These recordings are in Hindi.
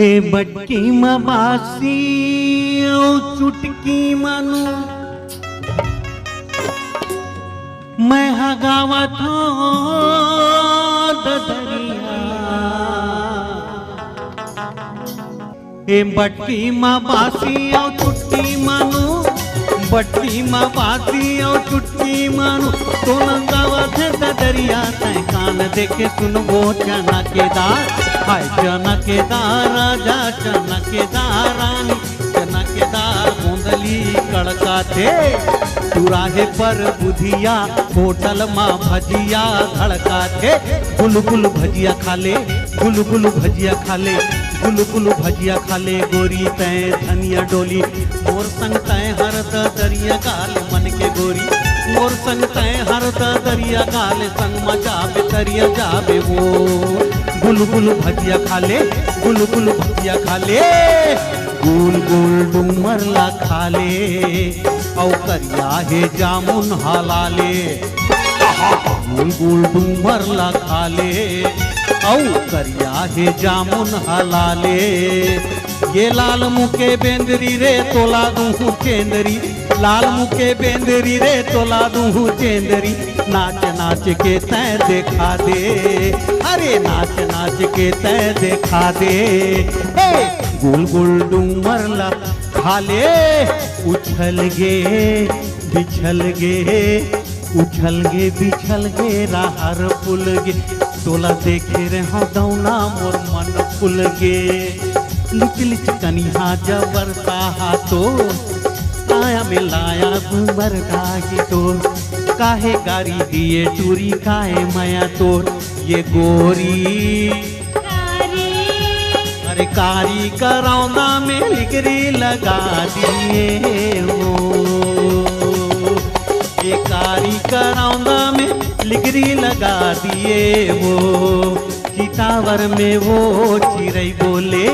ए बटकी मबासी ओ चुटकी मनु मैं हगावत ददरिया। ए बटकी मबासी ओ चुटकी मनु बटकी मबासी ओ चुटकी मनु तो गावत ददरिया। तय कान देखे सुनबो चना के दार हाय चना के दार राजा चना के दार रानी चना के दार गोंदली कड़का थे चुराहे पर बुधिया होटल माँ भजिया धड़का थे। गुलगुल भजिया खा ले गुलगुल भजिया खा ले गुलगुल भजिया खा ले गोरी तय धनिया डोली मोर संग तय हर दरिया गाल मन के गोरी मोर संग तय हर दरिया गाल संग मजाबे दरिया जाबे वो गुलगुल भजिया खा ले गुलगुल भजिया खा ले गुल गुल डूमर ला खा ले औ करिया हे जामुन हाला ले गुल गुल डूमर ला खा ले औ करिया हे जामुन हाला ले। ये लाल मुके बेंदरी रे तोला दूँ चेंदरी लाल मुके बेंदरी रे तोला दूँ चेंदरी नाच नाच के तय देखा दे अरे नाच नाच के तय देखा दे। गुल गुल डूमर ला खा ले उछल गे बिछल गे उछल गे बिछल गे राहर पुल गे तोला देखे रे हाँ दौना मोर मन फुल गे लिच लिच कनिहा जबरता हाथो आया मिलाया घूमर डाही तोर काहे गारी दिए टूरी काहे माया तोर ये गोरी अरे कारी करौंदा में लिगरी लगा दिए हो ये कारी करौंदा में लिगरी लगा दिए वो चितावर में वो चिरई बोले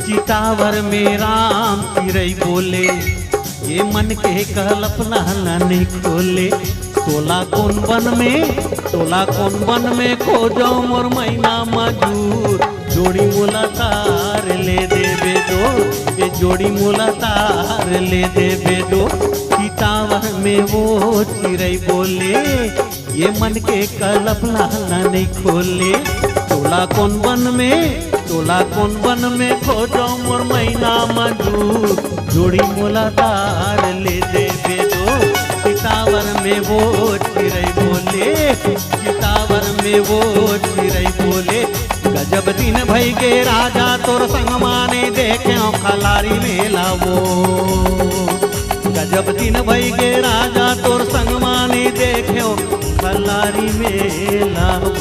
चितावर में राम चिरई बोले ये मन के कल्पना नहीं खोले तोला कौन बन में खोजो मोर मैना मजूर जोड़ी मोला तार ले देबे दो ये जोड़ी मोला तार ले देबे दो चितावर में वो चिरई बोले ये मन के कल्पना नहीं खोले तोला कौन बन में खोजो मोर मैना मजूर जोड़ी मोला तार ले देबे दो चितावर में वो चिरई बोले चितावर में वो चिरई बोले। गजब दिन भई गे राजा तोर संग माने देखे खलारी मेला वो गजब दिन भई गे राजा तोर संग माने देखे खलारी मेला वो।